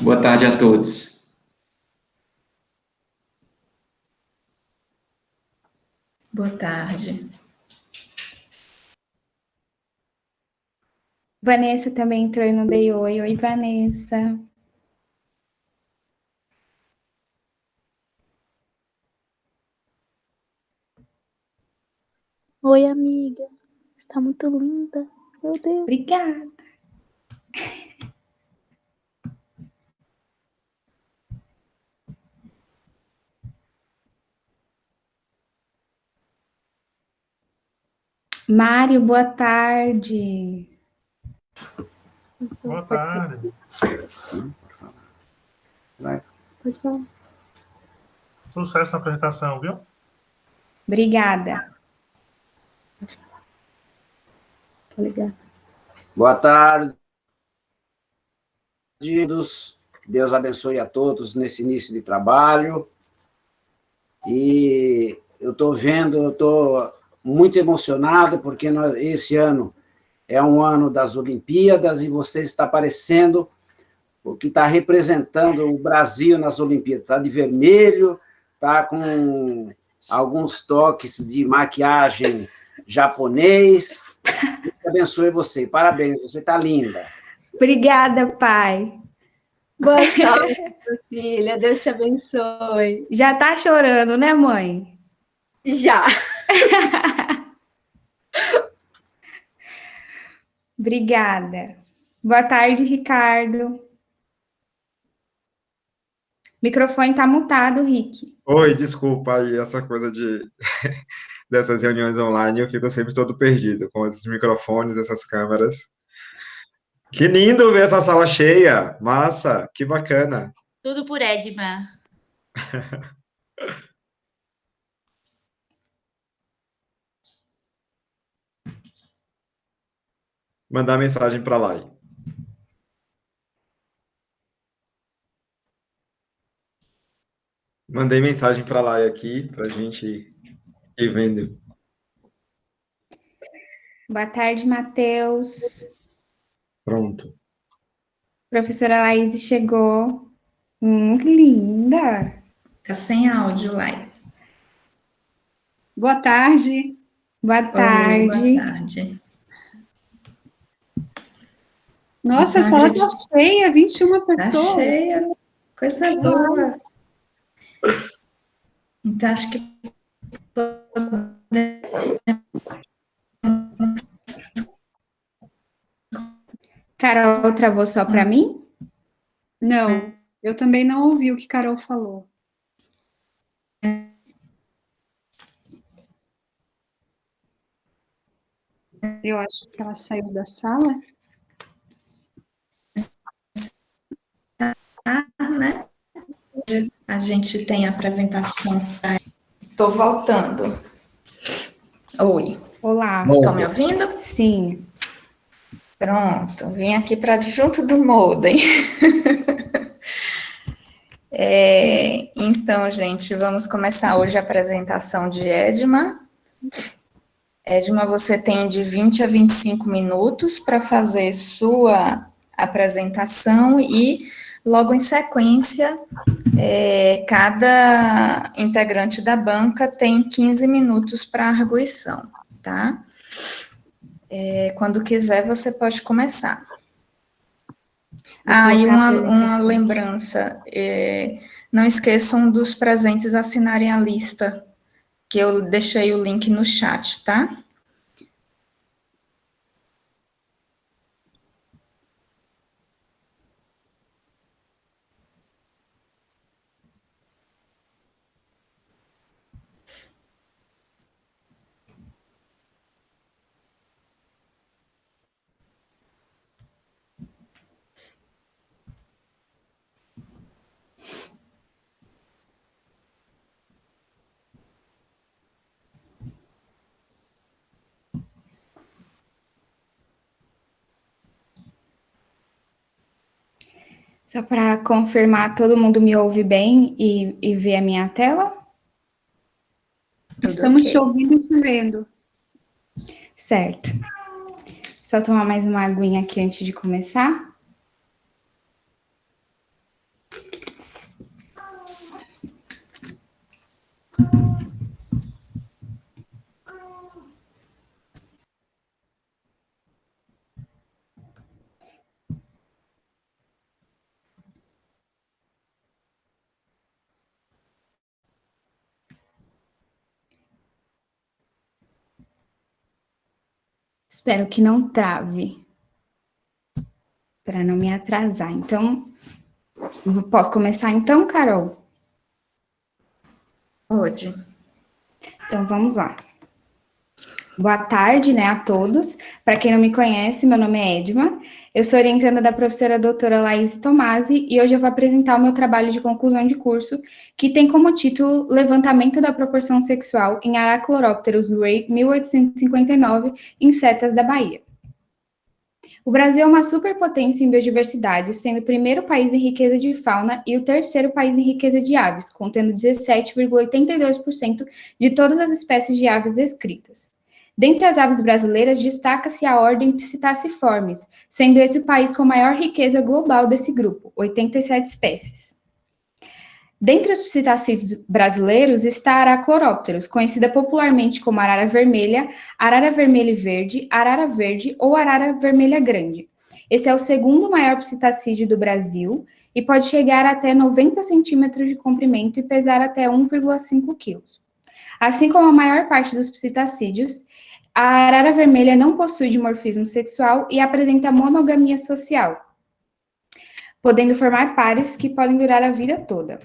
Boa tarde a todos. Boa tarde. Vanessa também entrou e não dei oi. Oi, Vanessa. Oi, amiga. Você tá muito linda. Meu Deus. Obrigada. Mário, boa tarde. Boa tarde. Vai. Pode falar. Sucesso na apresentação, viu? Obrigada. Tá ligado. Boa tarde. Deus abençoe a todos nesse início de trabalho. E eu estou muito emocionado, porque esse ano é um ano das Olimpíadas e você está aparecendo, o que está representando o Brasil nas Olimpíadas. Está de vermelho, está com alguns toques de maquiagem japonês. Deus abençoe você. Parabéns, você está linda. Obrigada, pai. Boa tarde, filha. Deus te abençoe. Já tá chorando, né, mãe? Já. Obrigada. Boa tarde, Ricardo. O microfone tá mutado, Rick. Oi, desculpa aí, essa coisa dessas reuniões online, eu fico sempre todo perdido com esses microfones, essas câmeras. Que lindo ver essa sala cheia! Massa, que bacana. Tudo por Edma. Mandar mensagem para lá. Mandei mensagem para lá aqui, para a gente ir vendo. Boa tarde, Matheus. Pronto. Professora Laís chegou. Que linda. Tá sem áudio, Lai. Boa tarde. Boa tarde. Boa tarde. Nossa, a sala tá cheia, 21 pessoas. Tá cheia. Coisa boa. Então, acho que Carol travou só para mim? Não, eu também não ouvi o que Carol falou. Eu acho que ela saiu da sala. Né? A gente tem a apresentação. Estou voltando. Oi. Olá. Estão me ouvindo? Sim. Pronto, vim aqui para junto do modem. Então, gente, vamos começar hoje a apresentação de Edma. Edma, você tem de 20 a 25 minutos para fazer sua apresentação e, logo em sequência, cada integrante da banca tem 15 minutos para arguição, tá? Quando quiser, você pode começar. E uma lembrança, não esqueçam dos presentes assinarem a lista, que eu deixei o link no chat, tá? Só para confirmar, todo mundo me ouve bem e vê a minha tela? Estamos te ouvindo e te vendo. Certo. Só tomar mais uma aguinha aqui antes de começar. Espero que não trave, para não me atrasar. Então, posso começar então, Carol? Pode. Então, vamos lá. Boa tarde, a todos. Para quem não me conhece, meu nome é Edma. Eu sou orientanda da professora doutora Laís Tomasi e hoje eu vou apresentar o meu trabalho de conclusão de curso, que tem como título Levantamento da Proporção Sexual em Arachlorhopterus Gray, 1859, em setas da Bahia. O Brasil é uma superpotência em biodiversidade, sendo o primeiro país em riqueza de fauna e o terceiro país em riqueza de aves, contendo 17,82% de todas as espécies de aves descritas. Dentre as aves brasileiras, destaca-se a ordem Psittaciformes, sendo esse o país com maior riqueza global desse grupo, 87 espécies. Dentre os psitacídeos brasileiros está a Arachlorhopterus, conhecida popularmente como arara vermelha e verde, arara verde ou arara vermelha grande. Esse é o segundo maior psitacídeo do Brasil e pode chegar até 90 centímetros de comprimento e pesar até 1,5 quilos. Assim como a maior parte dos psitacídeos, a arara vermelha não possui dimorfismo sexual e apresenta monogamia social, podendo formar pares que podem durar a vida toda.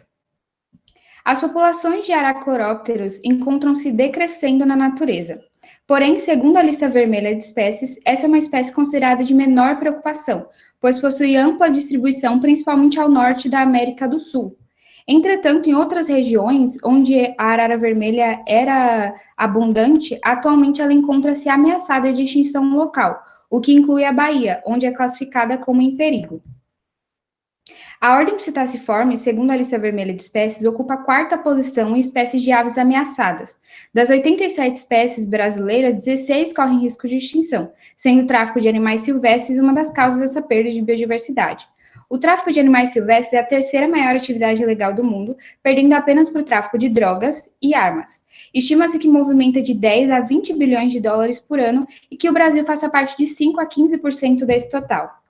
As populações de Arachlorhopterus encontram-se decrescendo na natureza. Porém, segundo a lista vermelha de espécies, essa é uma espécie considerada de menor preocupação, pois possui ampla distribuição, principalmente ao norte da América do Sul. Entretanto, em outras regiões, onde a arara vermelha era abundante, atualmente ela encontra-se ameaçada de extinção local, o que inclui a Bahia, onde é classificada como em perigo. A ordem Psittaciformes, segundo a lista vermelha de espécies, ocupa a 4ª posição em espécies de aves ameaçadas. Das 87 espécies brasileiras, 16 correm risco de extinção, sendo o tráfico de animais silvestres uma das causas dessa perda de biodiversidade. O tráfico de animais silvestres é a terceira maior atividade ilegal do mundo, perdendo apenas para o tráfico de drogas e armas. Estima-se que movimenta de 10 a 20 bilhões de dólares por ano e que o Brasil faça parte de 5 a 15% desse total.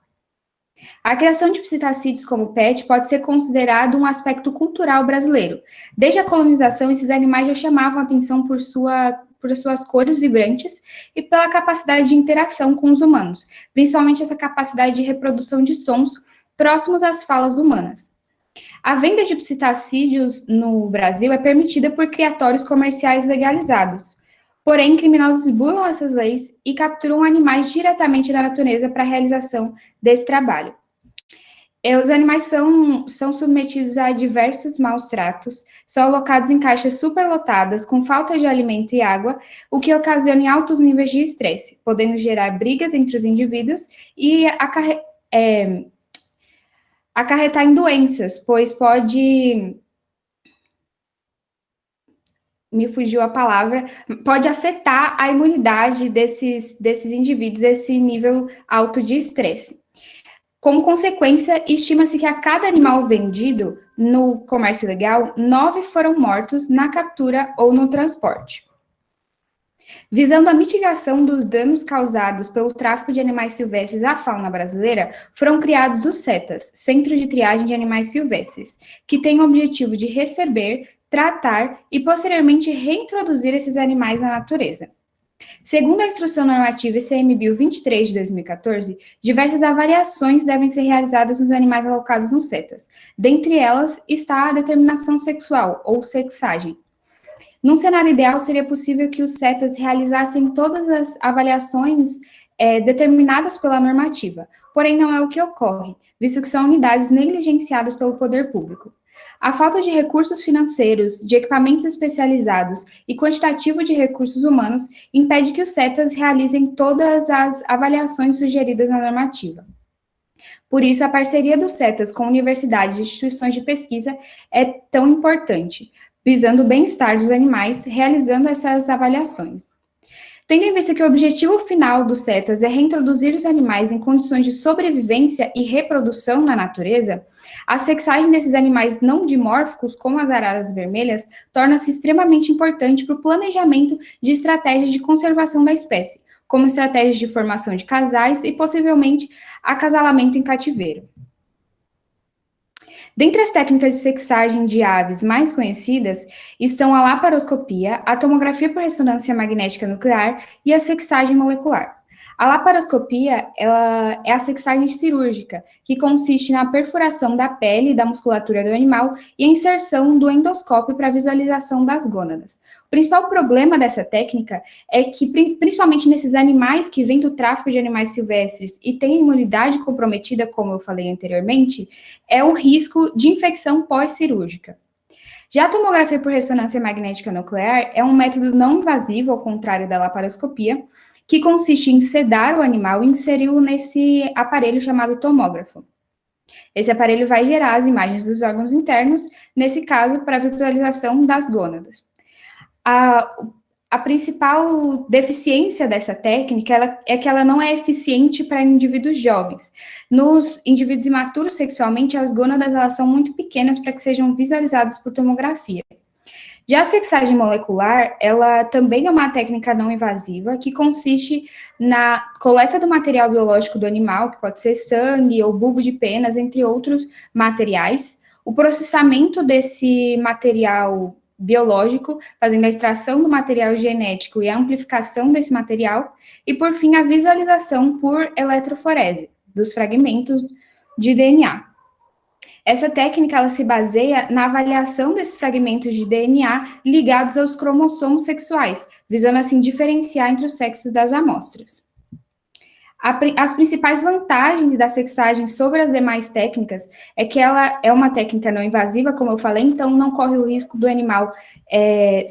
A criação de psitacídeos como pet pode ser considerado um aspecto cultural brasileiro. Desde a colonização, esses animais já chamavam atenção por suas cores vibrantes e pela capacidade de interação com os humanos, principalmente essa capacidade de reprodução de sons próximos às falas humanas. A venda de psitacídeos no Brasil é permitida por criatórios comerciais legalizados. Porém, criminosos burlam essas leis e capturam animais diretamente da natureza para a realização desse trabalho. Os animais são submetidos a diversos maus tratos, são alocados em caixas superlotadas, com falta de alimento e água, o que ocasiona altos níveis de estresse, podendo gerar brigas entre os indivíduos e acarretar em doenças, pois pode... Me fugiu a palavra, pode afetar a imunidade desses indivíduos, esse nível alto de estresse. Como consequência, estima-se que a cada animal vendido no comércio ilegal, 9 foram mortos na captura ou no transporte. Visando a mitigação dos danos causados pelo tráfico de animais silvestres à fauna brasileira, foram criados os CETAS, Centro de Triagem de Animais Silvestres, que têm o objetivo de receber, tratar e, posteriormente, reintroduzir esses animais na natureza. Segundo a Instrução Normativa ICMBio 23 de 2014, diversas avaliações devem ser realizadas nos animais alocados nos CETAS. Dentre elas está a determinação sexual, ou sexagem. Num cenário ideal, seria possível que os CETAS realizassem todas as avaliações determinadas pela normativa, porém não é o que ocorre, visto que são unidades negligenciadas pelo poder público. A falta de recursos financeiros, de equipamentos especializados e quantitativo de recursos humanos impede que os CETAS realizem todas as avaliações sugeridas na normativa. Por isso, a parceria dos CETAS com universidades e instituições de pesquisa é tão importante, visando o bem-estar dos animais, realizando essas avaliações. Tendo em vista que o objetivo final dos CETAS é reintroduzir os animais em condições de sobrevivência e reprodução na natureza, a sexagem desses animais não dimórficos, como as araras vermelhas, torna-se extremamente importante para o planejamento de estratégias de conservação da espécie, como estratégias de formação de casais e, possivelmente, acasalamento em cativeiro. Dentre as técnicas de sexagem de aves mais conhecidas estão a laparoscopia, a tomografia por ressonância magnética nuclear e a sexagem molecular. A laparoscopia, ela é a sexagem cirúrgica, que consiste na perfuração da pele e da musculatura do animal e a inserção do endoscópio para a visualização das gônadas. O principal problema dessa técnica é que, principalmente nesses animais que vêm do tráfico de animais silvestres e têm imunidade comprometida, como eu falei anteriormente, é o risco de infecção pós-cirúrgica. Já a tomografia por ressonância magnética nuclear é um método não invasivo, ao contrário da laparoscopia, que consiste em sedar o animal e inseri-lo nesse aparelho chamado tomógrafo. Esse aparelho vai gerar as imagens dos órgãos internos, nesse caso, para a visualização das gônadas. A principal deficiência dessa técnica é que ela não é eficiente para indivíduos jovens. Nos indivíduos imaturos sexualmente, as gônadas elas são muito pequenas para que sejam visualizadas por tomografia. Já a sexagem molecular, ela também é uma técnica não invasiva que consiste na coleta do material biológico do animal, que pode ser sangue ou bulbo de penas, entre outros materiais, o processamento desse material biológico, fazendo a extração do material genético e a amplificação desse material, e, por fim, a visualização por eletroforese dos fragmentos de DNA. Essa técnica ela se baseia na avaliação desses fragmentos de DNA ligados aos cromossomos sexuais, visando assim diferenciar entre os sexos das amostras. As principais vantagens da sexagem sobre as demais técnicas é que ela é uma técnica não invasiva, como eu falei, então não corre o risco do animal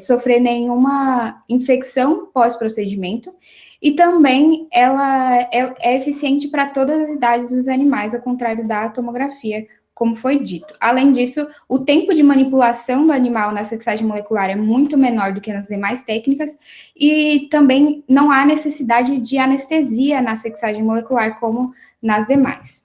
sofrer nenhuma infecção pós-procedimento, e também ela é eficiente para todas as idades dos animais, ao contrário da tomografia, como foi dito. Além disso, o tempo de manipulação do animal na sexagem molecular é muito menor do que nas demais técnicas e também não há necessidade de anestesia na sexagem molecular como nas demais.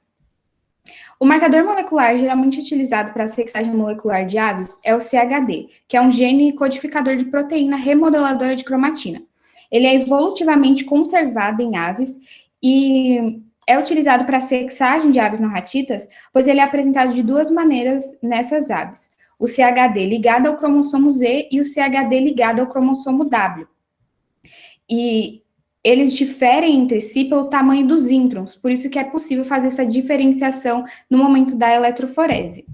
O marcador molecular geralmente utilizado para a sexagem molecular de aves é o CHD, que é um gene codificador de proteína remodeladora de cromatina. Ele é evolutivamente conservado em aves e é utilizado para a sexagem de aves não ratitas, pois ele é apresentado de duas maneiras nessas aves. O CHD ligado ao cromossomo Z e o CHD ligado ao cromossomo W. E eles diferem entre si pelo tamanho dos introns, por isso que é possível fazer essa diferenciação no momento da eletroforese.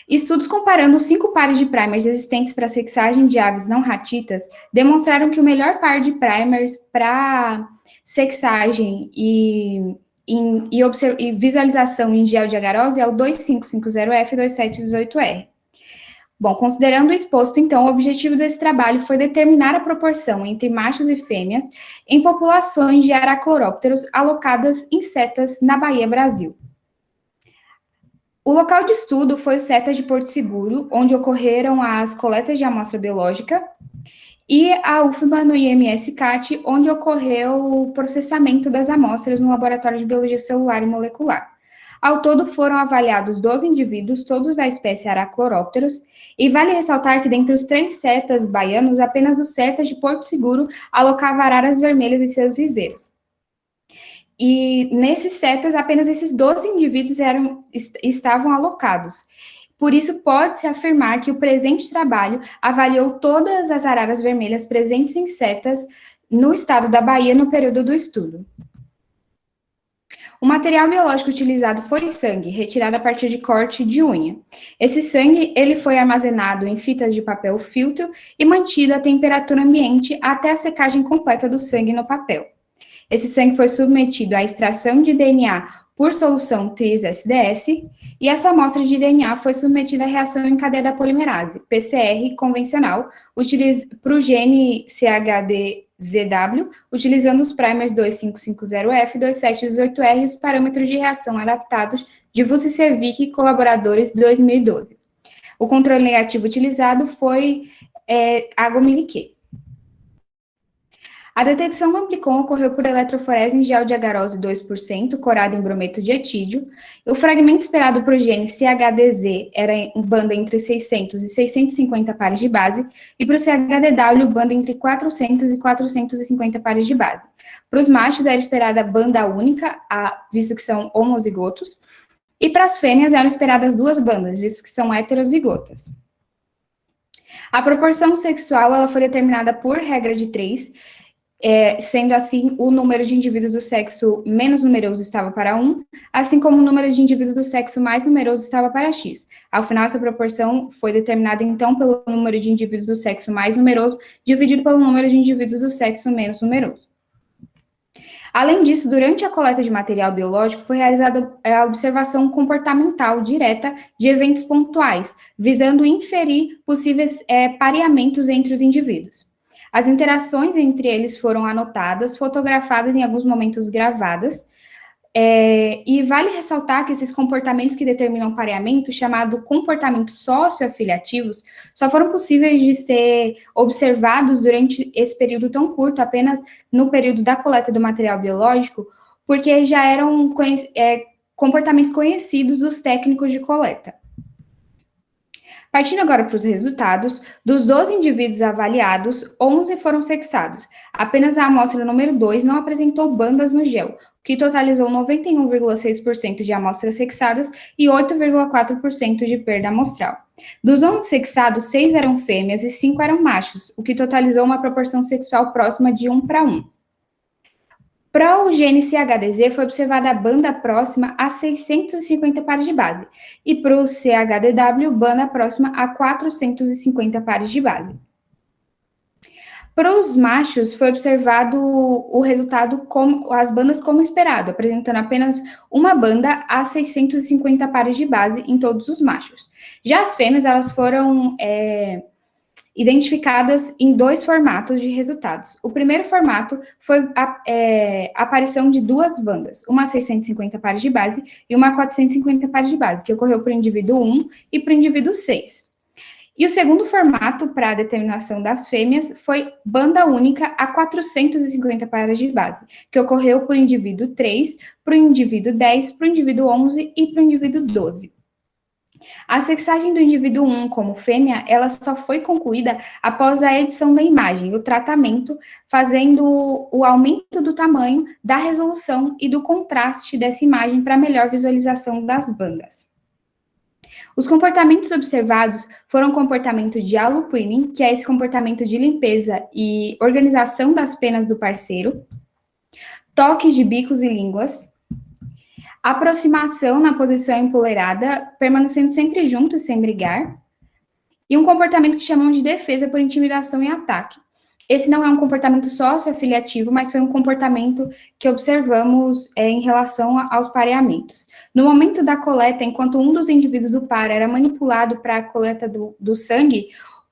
Estudos comparando os 5 pares de primers existentes para sexagem de aves não ratitas demonstraram que o melhor par de primers para sexagem e visualização em gel de agarose é o 2550F e 2718R. Bom, considerando o exposto, então, o objetivo desse trabalho foi determinar a proporção entre machos e fêmeas em populações de araclorópteros alocadas em setas na Bahia, Brasil. O local de estudo foi o CETA de Porto Seguro, onde ocorreram as coletas de amostra biológica, e a UFBA no IMS-CAT, onde ocorreu o processamento das amostras no Laboratório de Biologia Celular e Molecular. Ao todo foram avaliados 12 indivíduos, todos da espécie Araclorópteros, e vale ressaltar que dentre os 3 setas baianos, apenas o CETA de Porto Seguro alocava araras vermelhas em seus viveiros. E nesses setas, apenas esses 12 indivíduos estavam alocados. Por isso, pode-se afirmar que o presente trabalho avaliou todas as araras vermelhas presentes em setas no estado da Bahia no período do estudo. O material biológico utilizado foi sangue, retirado a partir de corte de unha. Esse sangue ele foi armazenado em fitas de papel filtro e mantido a temperatura ambiente até a secagem completa do sangue no papel. Esse sangue foi submetido à extração de DNA por solução tris-SDS, e essa amostra de DNA foi submetida à reação em cadeia da polimerase, PCR convencional, para o gene CHDZW, utilizando os primers 2550F e 2718R e os parâmetros de reação adaptados de Vuccevic e colaboradores 2012. O controle negativo utilizado foi agomilique. A detecção do amplicon ocorreu por eletroforese em gel de agarose 2%, corado em brometo de etídio. O fragmento esperado para o gene CHDZ era em banda entre 600 e 650 pares de base, e para o CHDW, banda entre 400 e 450 pares de base. Para os machos, era esperada banda única, visto que são homozigotos, e para as fêmeas eram esperadas 2 bandas, visto que são heterozigotas. A proporção sexual ela foi determinada por regra de 3, sendo assim, o número de indivíduos do sexo menos numeroso estava para 1, assim como o número de indivíduos do sexo mais numeroso estava para x. Ao final, essa proporção foi determinada, então, pelo número de indivíduos do sexo mais numeroso dividido pelo número de indivíduos do sexo menos numeroso. Além disso, durante a coleta de material biológico, foi realizada a observação comportamental direta de eventos pontuais, visando inferir possíveis pareamentos entre os indivíduos. As interações entre eles foram anotadas, fotografadas, em alguns momentos gravadas, e vale ressaltar que esses comportamentos que determinam pareamento, chamado comportamentos socioafiliativos, só foram possíveis de ser observados durante esse período tão curto, apenas no período da coleta do material biológico, porque já eram comportamentos conhecidos dos técnicos de coleta. Partindo agora para os resultados, dos 12 indivíduos avaliados, 11 foram sexados. Apenas a amostra número 2 não apresentou bandas no gel, que totalizou 91,6% de amostras sexadas e 8,4% de perda amostral. Dos 11 sexados, 6 eram fêmeas e 5 eram machos, o que totalizou uma proporção sexual próxima de 1 para 1. Para o gene CHDZ, foi observada a banda próxima a 650 pares de base, e para o CHDW, banda próxima a 450 pares de base. Para os machos, foi observado o resultado com as bandas como esperado, apresentando apenas uma banda a 650 pares de base em todos os machos. Já as fêmeas, elas foram identificadas em 2 formatos de resultados. O primeiro formato foi a aparição de 2 bandas, uma a 650 pares de base e uma a 450 pares de base, que ocorreu para o indivíduo 1 e para o indivíduo 6. E o segundo formato para a determinação das fêmeas foi banda única a 450 pares de base, que ocorreu para o indivíduo 3, para o indivíduo 10, para o indivíduo 11 e para o indivíduo 12. A sexagem do indivíduo 1 como fêmea, ela só foi concluída após a edição da imagem, o tratamento, fazendo o aumento do tamanho, da resolução e do contraste dessa imagem para melhor visualização das bandas. Os comportamentos observados foram o comportamento de allopreening, que é esse comportamento de limpeza e organização das penas do parceiro, toques de bicos e línguas, aproximação na posição empoleirada, permanecendo sempre junto e sem brigar, e um comportamento que chamam de defesa por intimidação e ataque. Esse não é um comportamento socioafiliativo, mas foi um comportamento que observamos em relação aos pareamentos. No momento da coleta, enquanto um dos indivíduos do par era manipulado para a coleta do sangue,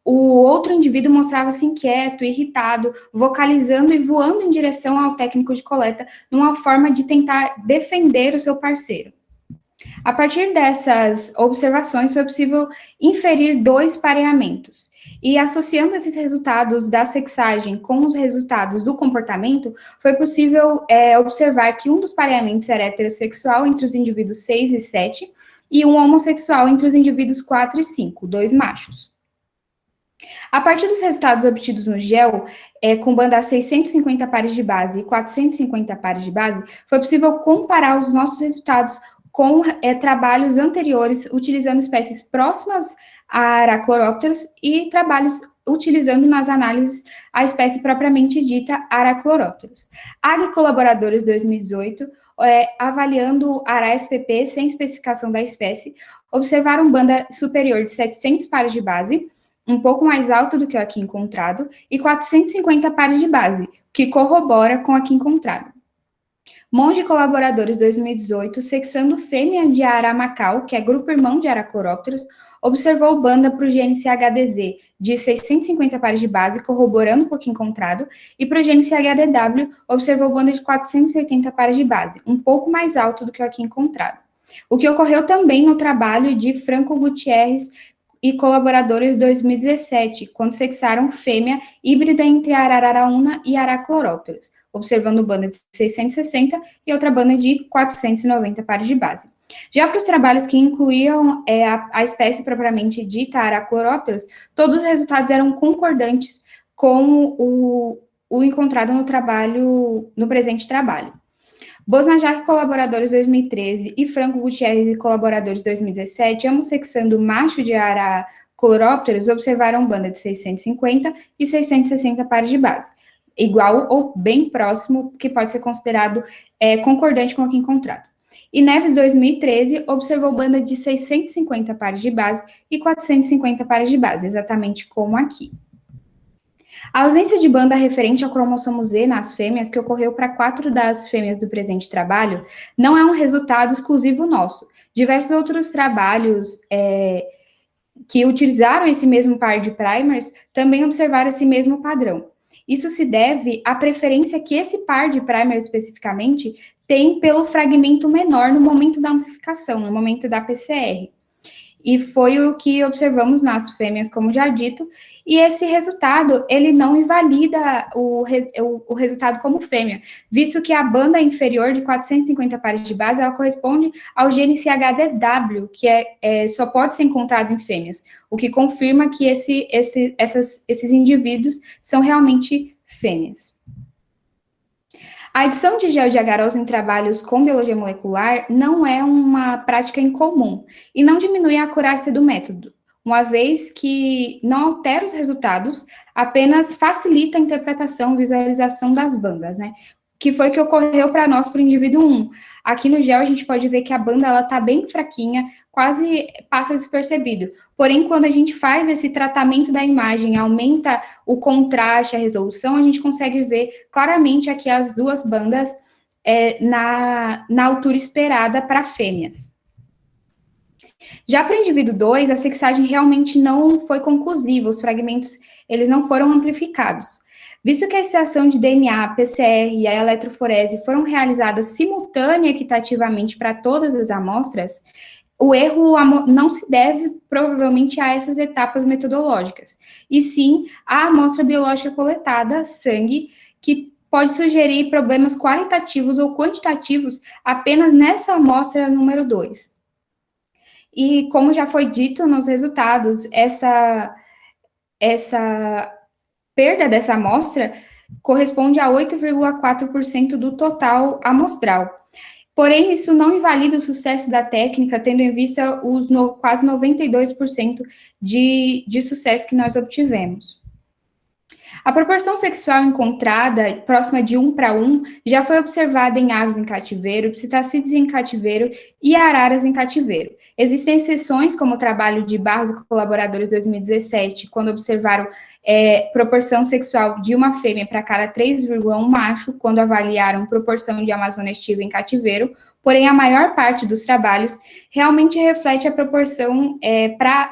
o outro indivíduo mostrava-se inquieto, irritado, vocalizando e voando em direção ao técnico de coleta, numa forma de tentar defender o seu parceiro. A partir dessas observações, foi possível inferir 2 pareamentos. E associando esses resultados da sexagem com os resultados do comportamento, foi possível observar que um dos pareamentos era heterossexual entre os indivíduos 6 e 7, e um homossexual entre os indivíduos 4 e 5, 2 machos. A partir dos resultados obtidos no gel, com banda a 650 pares de base e 450 pares de base, foi possível comparar os nossos resultados com trabalhos anteriores, utilizando espécies próximas a Arachlorhopterus e trabalhos utilizando nas análises a espécie propriamente dita Arachlorhopterus. AG Colaboradores 2018, avaliando Ara-SPP sem especificação da espécie, observaram banda superior de 700 pares de base, um pouco mais alto do que o aqui encontrado, e 450 pares de base, que corrobora com o aqui encontrado. Monge Colaboradores 2018, sexando fêmea de Aramacal, que é grupo irmão de Arachlorhopterus, observou banda para o gene CHDZ de 650 pares de base, corroborando com o aqui encontrado, e para o gene CHDW observou banda de 480 pares de base, um pouco mais alto do que o aqui encontrado. O que ocorreu também no trabalho de Franco Gutierrez e colaboradores 2017, quando sexaram fêmea híbrida entre Araraúna e Arachlorhopterus, observando banda de 660 e outra banda de 490 pares de base. Já para os trabalhos que incluíam a espécie propriamente dita Arachlorhopterus, todos os resultados eram concordantes com o encontrado no presente trabalho. Bosnajak e colaboradores 2013 e Franco Gutierrez e colaboradores 2017, ambos sexando macho de Arachlorhopterus, observaram banda de 650 e 660 pares de base. igual ou bem próximo, que pode ser considerado concordante com o aqui encontrado. E Neves, 2013, observou banda de 650 pares de base e 450 pares de base, exatamente como aqui. A ausência de banda referente ao cromossomo Z nas fêmeas, que ocorreu para 4 das fêmeas do presente trabalho, não é um resultado exclusivo nosso. Diversos outros trabalhos que utilizaram esse mesmo par de primers também observaram esse mesmo padrão. Isso se deve à preferência que esse par de primers especificamente tem pelo fragmento menor no momento da amplificação, no momento da PCR. E foi o que observamos nas fêmeas, como já dito, e esse resultado, ele não invalida o resultado como fêmea, visto que a banda inferior de 450 pares de base, ela corresponde ao gene CHDW, que só pode ser encontrado em fêmeas, o que confirma que esses indivíduos são realmente fêmeas. A adição de gel de agarose em trabalhos com biologia molecular não é uma prática incomum e não diminui a acurácia do método, uma vez que não altera os resultados, apenas facilita a interpretação e visualização das bandas, né? Que foi o que ocorreu para nós para o indivíduo 1. Aqui no gel a gente pode ver que a banda ela está bem fraquinha, quase passa despercebido. Porém, quando a gente faz esse tratamento da imagem, aumenta o contraste, a resolução, a gente consegue ver claramente aqui as duas bandas na altura esperada para fêmeas. Já para o indivíduo 2, a sexagem realmente não foi conclusiva, os fragmentos eles não foram amplificados. Visto que a extração de DNA, a PCR e a eletroforese foram realizadas simultânea e equitativamente para todas as amostras, o erro não se deve, provavelmente, a essas etapas metodológicas, e sim à amostra biológica coletada, sangue, que pode sugerir problemas qualitativos ou quantitativos apenas nessa amostra número 2. E, como já foi dito nos resultados, essa perda dessa amostra corresponde a 8,4% do total amostral. Porém, isso não invalida o sucesso da técnica, tendo em vista os quase 92% de sucesso que nós obtivemos. A proporção sexual encontrada, próxima de 1:1, já foi observada em aves em cativeiro, psitacídeos em cativeiro e araras em cativeiro. Existem exceções, como o trabalho de Barros e colaboradores 2017, quando observaram proporção sexual de uma fêmea para cada 3,1 macho, quando avaliaram proporção de amazônia estiva em cativeiro, porém a maior parte dos trabalhos realmente reflete a proporção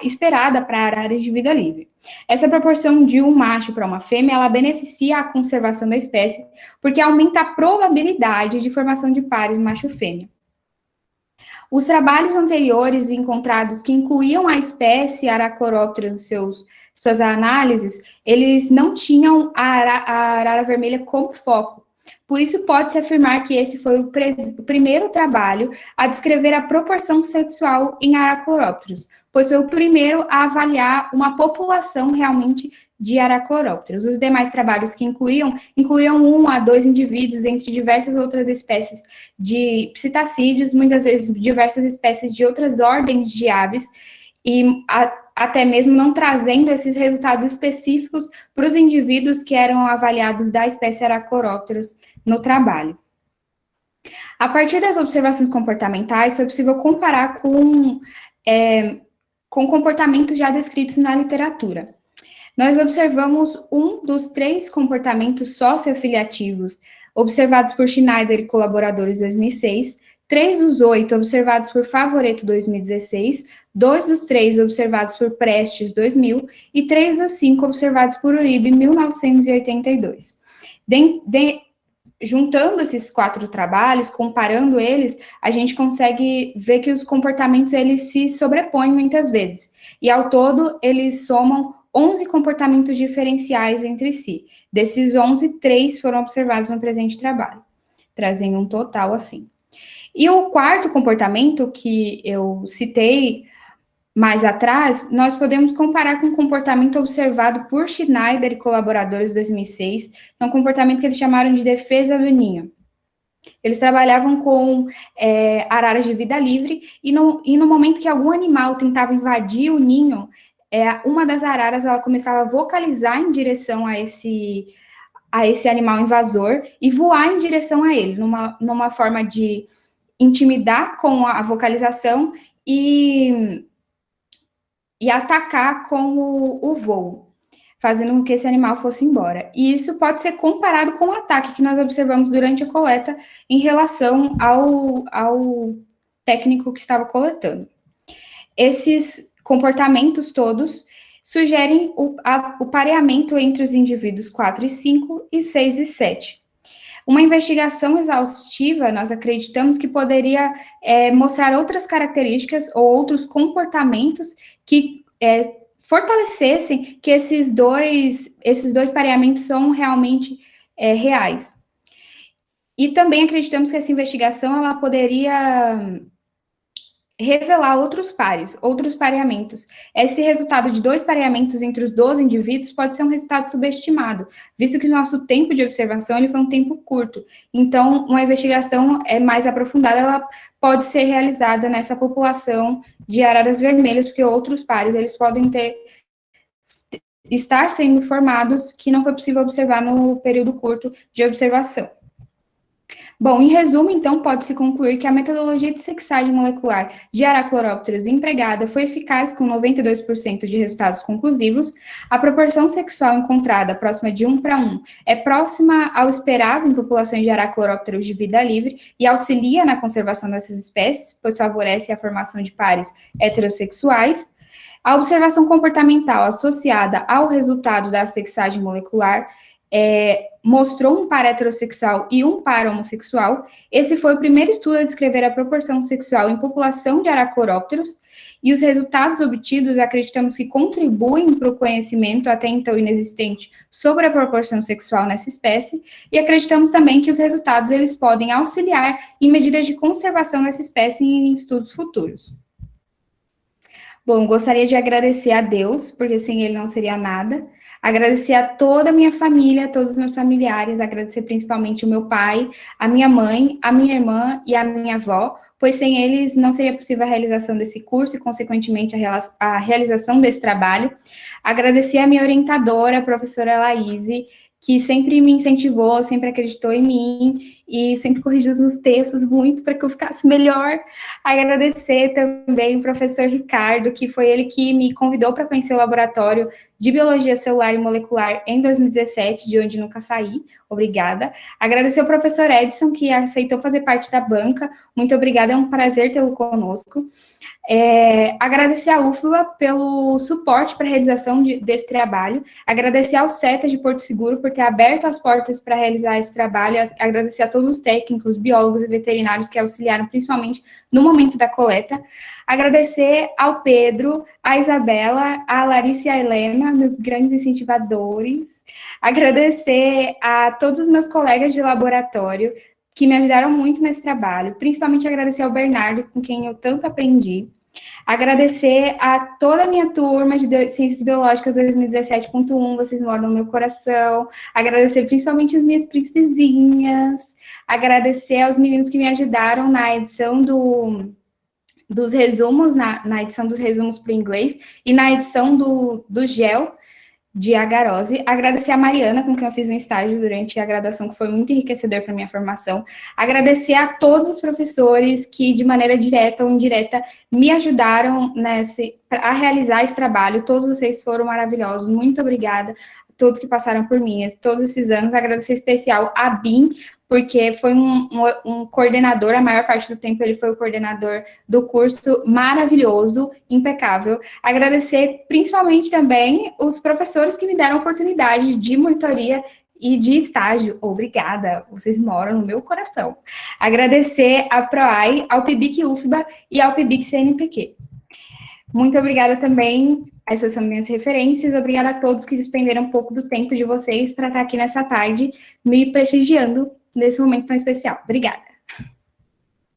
esperada para araras de vida livre. Essa proporção de um macho para uma fêmea, ela beneficia a conservação da espécie, porque aumenta a probabilidade de formação de pares macho-fêmea. Os trabalhos anteriores encontrados que incluíam a espécie Arachlorhynchus nos suas análises, eles não tinham a arara vermelha como foco. Por isso, pode-se afirmar que esse foi o primeiro trabalho a descrever a proporção sexual em Arachlorhynchus, pois foi o primeiro a avaliar uma população realmente de Arachlorhynchus. Os demais trabalhos que incluíam 1 a 2 indivíduos entre diversas outras espécies de psitacídeos, muitas vezes diversas espécies de outras ordens de aves, e até mesmo não trazendo esses resultados específicos para os indivíduos que eram avaliados da espécie Arachlorhynchus no trabalho. A partir das observações comportamentais, foi possível comparar com comportamentos já descritos na literatura. Nós observamos um dos 3 comportamentos socioafiliativos observados por Schneider e colaboradores em 2006, 3 dos 8 observados por Favoreto 2016, 2 dos 3 observados por Prestes 2000 e 3 dos 5 observados por Uribe 1982. Juntando esses 4 trabalhos, comparando eles, a gente consegue ver que os comportamentos eles se sobrepõem muitas vezes. E ao todo, eles somam 11 comportamentos diferenciais entre si. Desses 11, 3 foram observados no presente trabalho, trazendo um total assim. E o quarto comportamento que eu citei mais atrás, nós podemos comparar com o comportamento observado por Schneider e colaboradores em 2006, é um comportamento que eles chamaram de defesa do ninho. Eles trabalhavam com araras de vida livre, e no momento que algum animal tentava invadir o ninho, uma das araras ela começava a vocalizar em direção a a esse animal invasor e voar em direção a ele, numa forma de intimidar com a vocalização e atacar com o voo, fazendo com que esse animal fosse embora. E isso pode ser comparado com o ataque que nós observamos durante a coleta em relação ao técnico que estava coletando. Esses comportamentos todos sugerem o pareamento entre os indivíduos 4 e 5 e 6 e 7. Uma investigação exaustiva, nós acreditamos que poderia mostrar outras características ou outros comportamentos que fortalecessem que esses dois pareamentos são realmente reais. E também acreditamos que essa investigação ela poderia revelar outros pares, outros pareamentos. Esse resultado de 2 pareamentos entre os 12 indivíduos pode ser um resultado subestimado, visto que o nosso tempo de observação ele foi um tempo curto. Então, uma investigação mais aprofundada, ela pode ser realizada nessa população de araras vermelhas, porque outros pares, eles podem estar sendo formados que não foi possível observar no período curto de observação. Bom, em resumo, então, pode-se concluir que a metodologia de sexagem molecular de Arachlorhopterus empregada foi eficaz com 92% de resultados conclusivos, a proporção sexual encontrada, próxima de 1:1, é próxima ao esperado em populações de Arachlorhopterus de vida livre e auxilia na conservação dessas espécies, pois favorece a formação de pares heterossexuais. A observação comportamental associada ao resultado da sexagem molecular mostrou um par heterossexual e um par homossexual. Esse foi o primeiro estudo a descrever a proporção sexual em população de Arachlorhopterus, e os resultados obtidos acreditamos que contribuem para o conhecimento até então inexistente sobre a proporção sexual nessa espécie, e acreditamos também que os resultados eles podem auxiliar em medidas de conservação dessa espécie em estudos futuros. Bom, gostaria de agradecer a Deus, porque sem ele não seria nada. Agradecer a toda a minha família, a todos os meus familiares, agradecer principalmente o meu pai, a minha mãe, a minha irmã e a minha avó, pois sem eles não seria possível a realização desse curso e, consequentemente, a realização desse trabalho. Agradecer a minha orientadora, a professora Laíse, que sempre me incentivou, sempre acreditou em mim e sempre corrigiu os meus textos muito para que eu ficasse melhor. Agradecer também o professor Ricardo, que foi ele que me convidou para conhecer o laboratório de Biologia Celular e Molecular em 2017, de onde nunca saí. Obrigada. Agradecer ao professor Edson, que aceitou fazer parte da banca. Muito obrigada, é um prazer tê-lo conosco. Agradecer à UFBA pelo suporte para a realização desse trabalho, agradecer ao CETA de Porto Seguro por ter aberto as portas para realizar esse trabalho, agradecer a todos os técnicos, biólogos e veterinários que auxiliaram principalmente no momento da coleta, agradecer ao Pedro, à Isabela, à Larissa e à Helena, meus grandes incentivadores, agradecer a todos os meus colegas de laboratório que me ajudaram muito nesse trabalho, principalmente agradecer ao Bernardo, com quem eu tanto aprendi. Agradecer a toda a minha turma de Ciências Biológicas 2017.1, vocês moram no meu coração. Agradecer principalmente as minhas princesinhas. Agradecer aos meninos que me ajudaram na edição dos resumos, na edição dos resumos para o inglês e na edição do GEL de agarose. Agradecer a Mariana, com quem eu fiz um estágio durante a graduação, que foi muito enriquecedor para a minha formação. Agradecer a todos os professores que, de maneira direta ou indireta, me ajudaram a realizar esse trabalho. Todos vocês foram maravilhosos. Muito obrigada a todos que passaram por mim todos esses anos. Agradecer em especial a BIM, porque foi um coordenador, a maior parte do tempo ele foi o coordenador do curso, maravilhoso, impecável. Agradecer principalmente também os professores que me deram a oportunidade de monitoria e de estágio. Obrigada, vocês moram no meu coração. Agradecer a PROAI, ao PIBIC UFBA e ao PIBIC CNPq. Muito obrigada também, essas são minhas referências, obrigada a todos que despenderam um pouco do tempo de vocês para estar aqui nessa tarde, me prestigiando nesse momento tão especial. Obrigada.